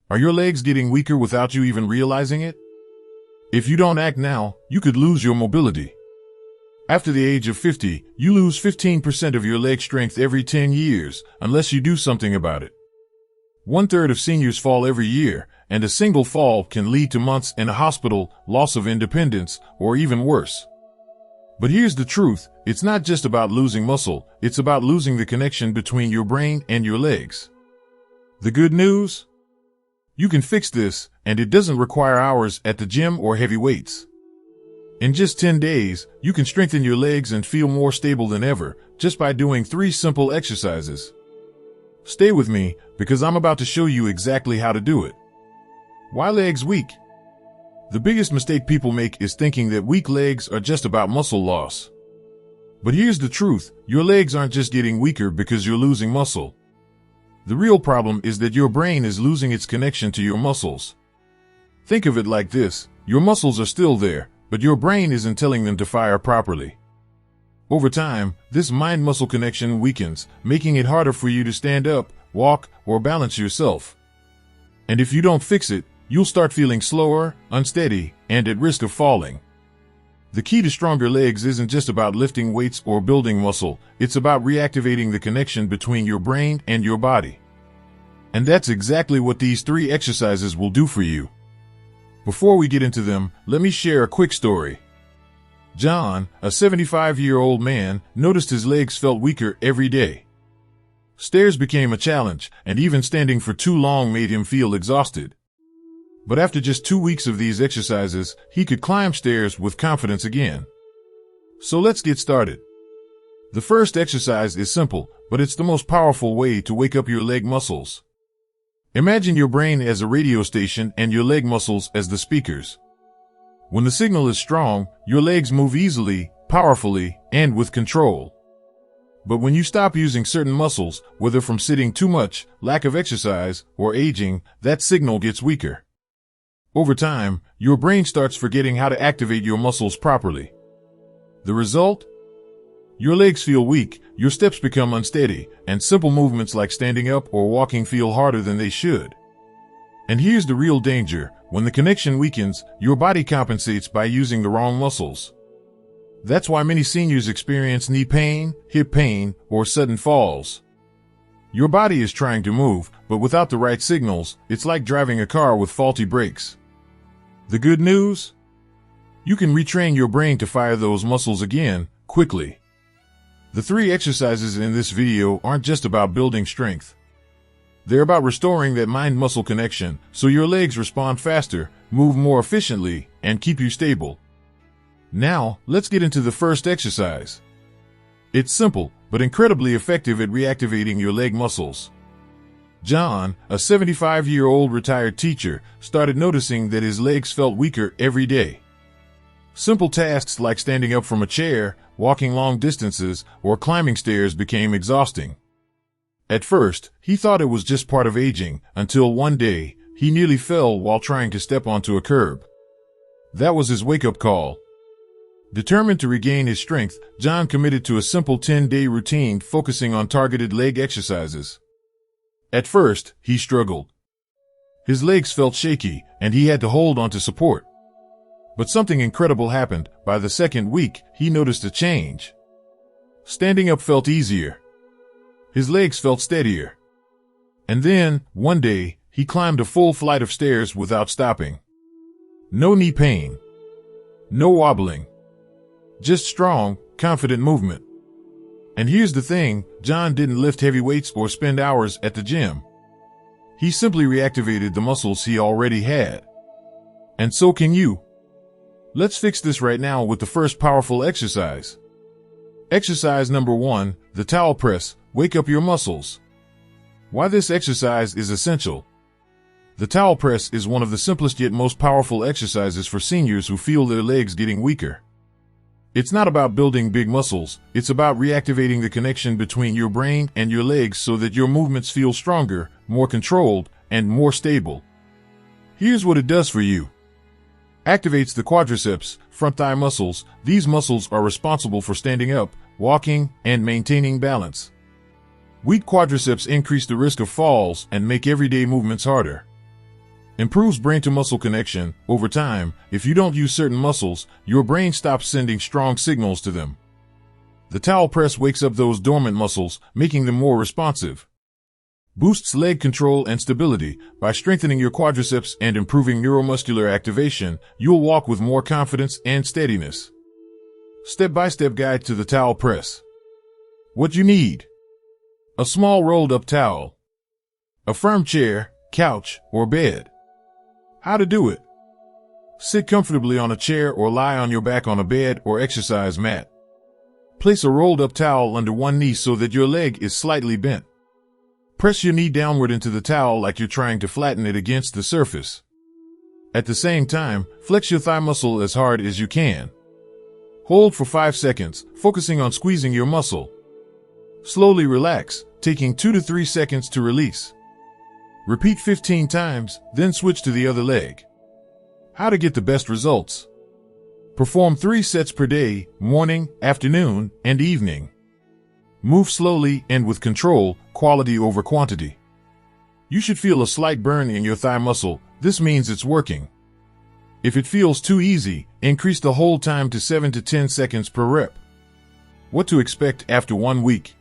Are your legs getting weaker without you even realizing it? If you don't act now, you could lose your mobility. After the age of 50, you lose 15% of your leg strength every 10 years, unless you do something about it. 1/3 of seniors fall every year, and a single fall can lead to months in a hospital, loss of independence, or even worse. But here's the truth, it's not just about losing muscle, it's about losing the connection between your brain and your legs. The good news? You can fix this, and it doesn't require hours at the gym or heavy weights. In just 10 days, you can strengthen your legs and feel more stable than ever, just by doing 3 simple exercises. Stay with me, because I'm about to show you exactly how to do it. Why legs weak? The biggest mistake people make is thinking that weak legs are just about muscle loss. But here's the truth, your legs aren't just getting weaker because you're losing muscle. The real problem is that your brain is losing its connection to your muscles. Think of it like this, your muscles are still there, but your brain isn't telling them to fire properly. Over time, this mind-muscle connection weakens, making it harder for you to stand up, walk, or balance yourself. And if you don't fix it, you'll start feeling slower, unsteady, and at risk of falling. The key to stronger legs isn't just about lifting weights or building muscle, it's about reactivating the connection between your brain and your body. And that's exactly what these 3 exercises will do for you. Before we get into them, let me share a quick story. John, a 75-year-old man, noticed his legs felt weaker every day. Stairs became a challenge, and even standing for too long made him feel exhausted. But after just 2 weeks of these exercises, he could climb stairs with confidence again. So let's get started. The first exercise is simple, but it's the most powerful way to wake up your leg muscles. Imagine your brain as a radio station and your leg muscles as the speakers. When the signal is strong, your legs move easily, powerfully, and with control. But when you stop using certain muscles, whether from sitting too much, lack of exercise, or aging, that signal gets weaker. Over time, your brain starts forgetting how to activate your muscles properly. The result? Your legs feel weak, your steps become unsteady, and simple movements like standing up or walking feel harder than they should. And here's the real danger, when the connection weakens, your body compensates by using the wrong muscles. That's why many seniors experience knee pain, hip pain, or sudden falls. Your body is trying to move, but without the right signals, it's like driving a car with faulty brakes. The good news? You can retrain your brain to fire those muscles again, quickly. The 3 exercises in this video aren't just about building strength. They're about restoring that mind-muscle connection, so your legs respond faster, move more efficiently, and keep you stable. Now, let's get into the first exercise. It's simple, but incredibly effective at reactivating your leg muscles. John, a 75-year-old retired teacher, started noticing that his legs felt weaker every day. Simple tasks like standing up from a chair, walking long distances, or climbing stairs became exhausting. At first, he thought it was just part of aging, until one day, he nearly fell while trying to step onto a curb. That was his wake-up call. Determined to regain his strength, John committed to a simple 10-day routine focusing on targeted leg exercises. At first, he struggled. His legs felt shaky, and he had to hold onto support. But something incredible happened. By the second week, he noticed a change. Standing up felt easier. His legs felt steadier. And then, one day, he climbed a full flight of stairs without stopping. No knee pain. No wobbling. Just strong, confident movement. And here's the thing, John didn't lift heavy weights or spend hours at the gym. He simply reactivated the muscles he already had. And so can you. Let's fix this right now with the first powerful exercise. Exercise number 1, the towel press. Wake up your muscles. Why this exercise is essential. The towel press is one of the simplest yet most powerful exercises for seniors who feel their legs getting weaker. It's not about building big muscles, it's about reactivating the connection between your brain and your legs so that your movements feel stronger, more controlled, and more stable. Here's what it does for you. Activates the quadriceps, front thigh muscles. These muscles are responsible for standing up, walking, and maintaining balance. Weak quadriceps increase the risk of falls and make everyday movements harder. Improves brain-to-muscle connection. Over time, if you don't use certain muscles, your brain stops sending strong signals to them. The towel press wakes up those dormant muscles, making them more responsive. Boosts leg control and stability. By strengthening your quadriceps and improving neuromuscular activation, you'll walk with more confidence and steadiness. Step-by-step guide to the towel press. What you need: a small rolled-up towel, a firm chair, couch, or bed. How to do it: sit comfortably on a chair or lie on your back on a bed or exercise mat. Place a rolled-up towel under one knee so that your leg is slightly bent. Press your knee downward into the towel like you're trying to flatten it against the surface. At the same time, flex your thigh muscle as hard as you can. Hold for 5 seconds, focusing on squeezing your muscle. Slowly relax, taking 2 to 3 seconds to release. Repeat 15 times, then switch to the other leg. How to get the best results: perform 3 sets per day, morning, afternoon, and evening. Move slowly and with control, quality over quantity. You should feel a slight burn in your thigh muscle. This means it's working. If it feels too easy, increase the hold time to 7 to 10 seconds per rep. What to expect after 1 week?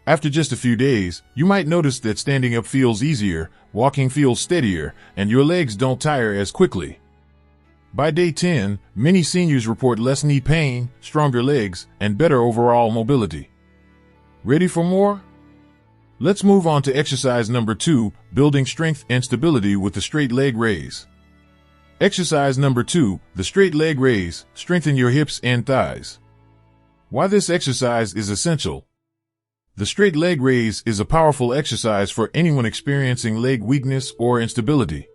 After just a few days, you might notice that standing up feels easier, walking feels steadier, and your legs don't tire as quickly. By day 10, many seniors report less knee pain, stronger legs, and better overall mobility. Ready for more? Let's move on to exercise number 2, building strength and stability with the straight leg raise. Exercise number 2, the straight leg raise. Strengthen your hips and thighs. Why this exercise is essential? The straight leg raise is a powerful exercise for anyone experiencing leg weakness or instability.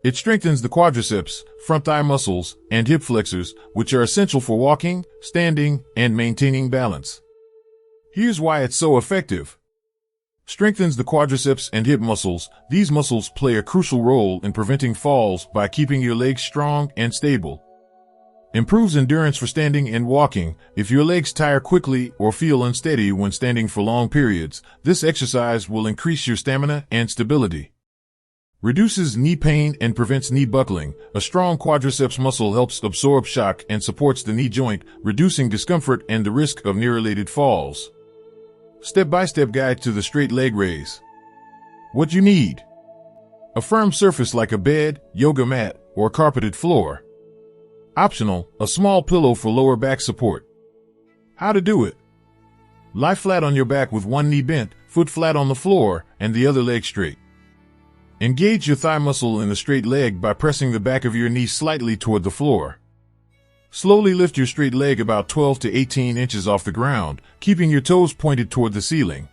It strengthens the quadriceps, front thigh muscles, and hip flexors, which are essential for walking, standing, and maintaining balance. Here's why it's so effective. Strengthens the quadriceps and hip muscles. These muscles play a crucial role in preventing falls by keeping your legs strong and stable. Improves endurance for standing and walking. If your legs tire quickly or feel unsteady when standing for long periods, this exercise will increase your stamina and stability. Reduces knee pain and prevents knee buckling. A strong quadriceps muscle helps absorb shock and supports the knee joint, reducing discomfort and the risk of knee-related falls. Step-by-step guide to the straight leg raise. What you need: a firm surface like a bed, yoga mat, or carpeted floor. Optional, a small pillow for lower back support. How to do it: lie flat on your back with one knee bent, foot flat on the floor, and the other leg straight. Engage your thigh muscle in the straight leg by pressing the back of your knee slightly toward the floor. Slowly lift your straight leg about 12 to 18 inches off the ground, keeping your toes pointed toward the ceiling.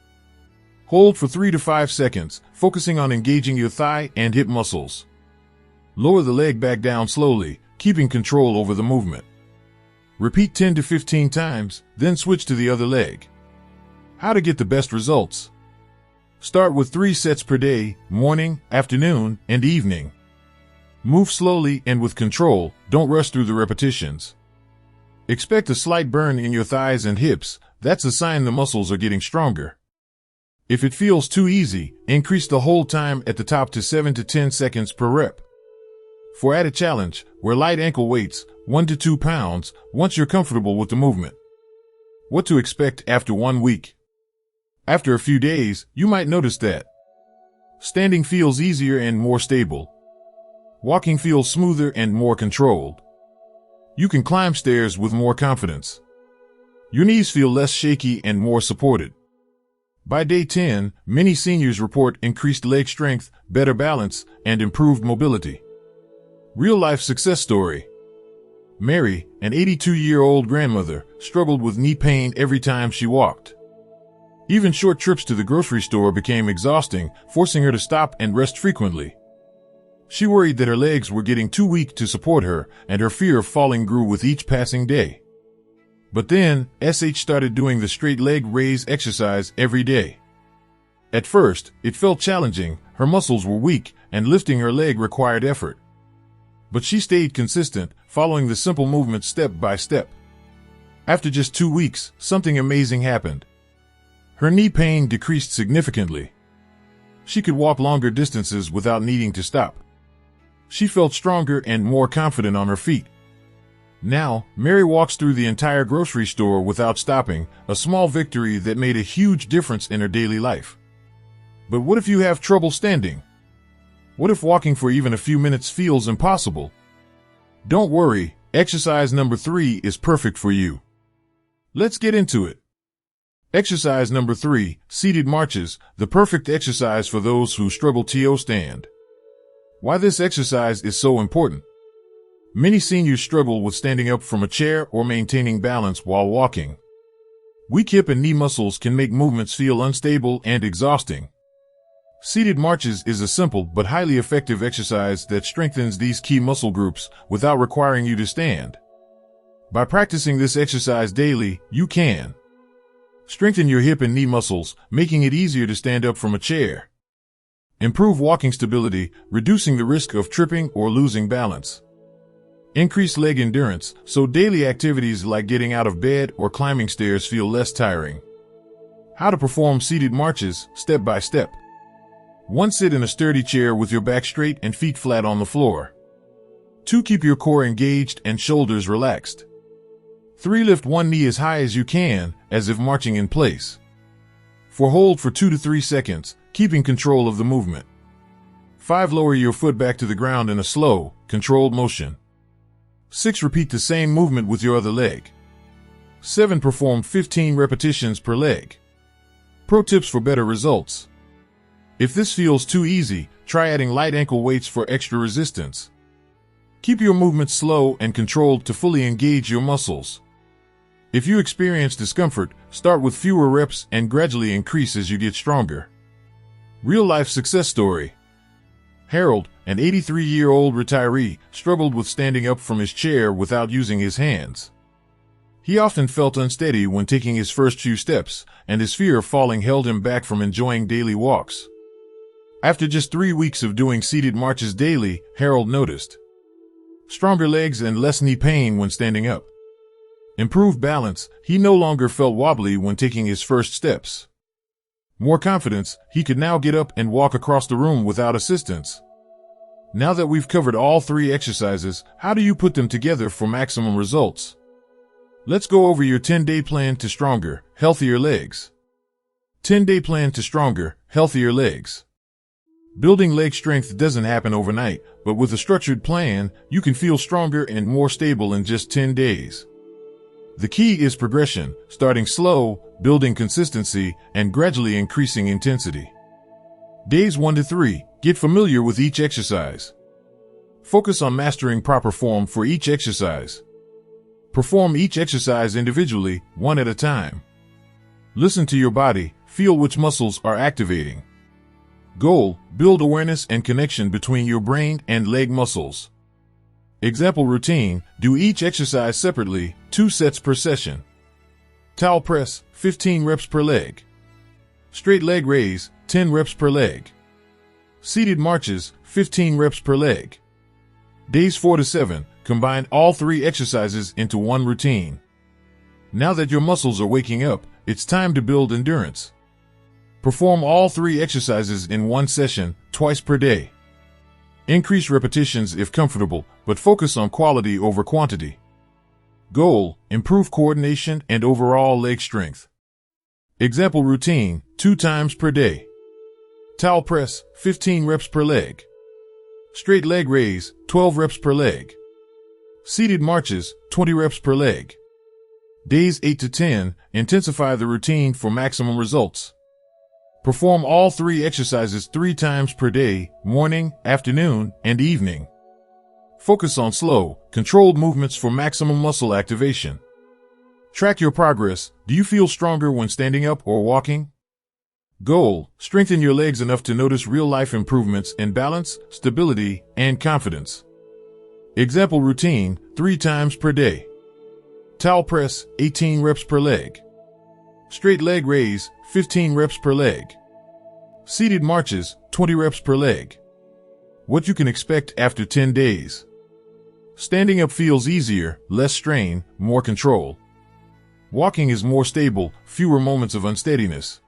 Hold for 3 to 5 seconds, focusing on engaging your thigh and hip muscles. Lower the leg back down slowly, keeping control over the movement. Repeat 10 to 15 times, then switch to the other leg. How to get the best results: start with 3 sets per day, morning, afternoon, and evening. Move slowly and with control, don't rush through the repetitions. Expect a slight burn in your thighs and hips. That's a sign the muscles are getting stronger. If it feels too easy, increase the hold time at the top to 7 to 10 seconds per rep. For added challenge, wear light ankle weights, 1 to 2 pounds, once you're comfortable with the movement. What to expect after 1 week? After a few days, you might notice that standing feels easier and more stable. Walking feels smoother and more controlled. You can climb stairs with more confidence. Your knees feel less shaky and more supported. By day 10, many seniors report increased leg strength, better balance, and improved mobility. Real-life success story. Mary, an 82-year-old grandmother, struggled with knee pain every time she walked. Even short trips to the grocery store became exhausting, forcing her to stop and rest frequently. She worried that her legs were getting too weak to support her, and her fear of falling grew with each passing day. But then, SH started doing the straight leg raise exercise every day. At first, it felt challenging, her muscles were weak, and lifting her leg required effort. But she stayed consistent, following the simple movement step by step. After just 2 weeks, something amazing happened. Her knee pain decreased significantly. She could walk longer distances without needing to stop. She felt stronger and more confident on her feet. Now, Mary walks through the entire grocery store without stopping, a small victory that made a huge difference in her daily life. But what if you have trouble standing? What if walking for even a few minutes feels impossible? Don't worry, exercise number 3 is perfect for you. Let's get into it. Exercise number 3, seated marches, the perfect exercise for those who struggle to stand. Why this exercise is so important? Many seniors struggle with standing up from a chair or maintaining balance while walking. Weak hip and knee muscles can make movements feel unstable and exhausting. Seated marches is a simple but highly effective exercise that strengthens these key muscle groups without requiring you to stand. By practicing this exercise daily, you can strengthen your hip and knee muscles, making it easier to stand up from a chair. Improve walking stability, reducing the risk of tripping or losing balance. Increase leg endurance, so daily activities like getting out of bed or climbing stairs feel less tiring. How to perform seated marches, step by step. 1. Sit in a sturdy chair with your back straight and feet flat on the floor. 2. Keep your core engaged and shoulders relaxed. 3. Lift one knee as high as you can, as if marching in place. 4. Hold for 2 to 3 seconds, keeping control of the movement. 5. Lower your foot back to the ground in a slow, controlled motion. 6. Repeat the same movement with your other leg. 7. Perform 15 repetitions per leg. Pro tips for better results. If this feels too easy, try adding light ankle weights for extra resistance. Keep your movements slow and controlled to fully engage your muscles. If you experience discomfort, start with fewer reps and gradually increase as you get stronger. Real-life success story. Harold, an 83-year-old retiree, struggled with standing up from his chair without using his hands. He often felt unsteady when taking his first few steps, and his fear of falling held him back from enjoying daily walks. After just 3 weeks of doing seated marches daily, Harold noticed stronger legs and less knee pain when standing up. Improved balance, he no longer felt wobbly when taking his first steps. More confidence, he could now get up and walk across the room without assistance. Now that we've covered all 3 exercises, how do you put them together for maximum results? Let's go over your 10-day plan to stronger, healthier legs. 10-day plan to stronger, healthier legs. Building leg strength doesn't happen overnight, but with a structured plan, you can feel stronger and more stable in just 10 days. The key is progression, starting slow, building consistency, and gradually increasing intensity. Days 1 to 3, get familiar with each exercise. Focus on mastering proper form for each exercise. Perform each exercise individually, one at a time. Listen to your body, feel which muscles are activating. Goal, build awareness and connection between your brain and leg muscles. Example routine, do each exercise separately, 2 sets per session. Towel press, 15 reps per leg. Straight leg raise, 10 reps per leg. Seated marches, 15 reps per leg. Days 4 to 7, combine all 3 exercises into one routine. Now that your muscles are waking up, it's time to build endurance. Perform all 3 exercises in one session, twice per day. Increase repetitions if comfortable, but focus on quality over quantity. Goal, improve coordination and overall leg strength. Example routine, 2 times per day. Towel press, 15 reps per leg. Straight leg raise, 12 reps per leg. Seated marches, 20 reps per leg. Days 8 to 10, intensify the routine for maximum results. Perform all 3 exercises 3 times per day, morning, afternoon, and evening. Focus on slow, controlled movements for maximum muscle activation. Track your progress. Do you feel stronger when standing up or walking? Goal, strengthen your legs enough to notice real-life improvements in balance, stability, and confidence. Example routine, 3 times per day. Towel press, 18 reps per leg. Straight leg raise, 15 reps per leg. Seated marches, 20 reps per leg. What you can expect after 10 days. Standing up feels easier, less strain, more control. Walking is more stable, fewer moments of unsteadiness.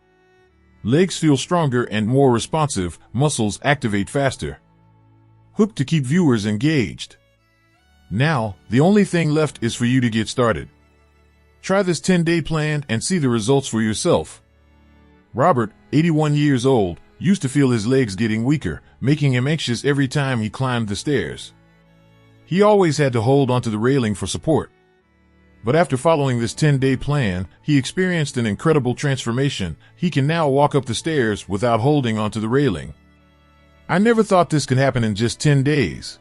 Legs feel stronger and more responsive, muscles activate faster. hooked to keep viewers engaged. Now, the only thing left is for you to get started. Try this 10-day plan and see the results for yourself. Robert, 81 years old, used to feel his legs getting weaker, making him anxious every time he climbed the stairs. He always had to hold onto the railing for support. But after following this 10-day plan, he experienced an incredible transformation. He can now walk up the stairs without holding onto the railing. I never thought this could happen in just 10 days.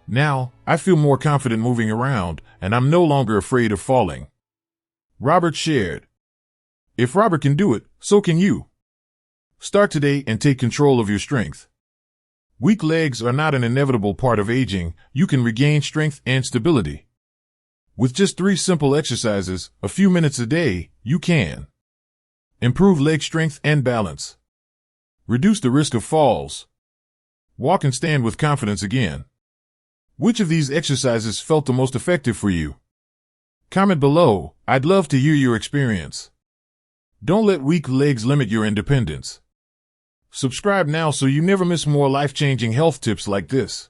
Now, I feel more confident moving around, and I'm no longer afraid of falling. Robert shared. If Robert can do it, so can you. Start today and take control of your strength. Weak legs are not an inevitable part of aging. You can regain strength and stability. With just 3 simple exercises, a few minutes a day, you can improve leg strength and balance, reduce the risk of falls, walk and stand with confidence again. Which of these exercises felt the most effective for you? Comment below. I'd love to hear your experience. Don't let weak legs limit your independence. Subscribe now so you never miss more life-changing health tips like this.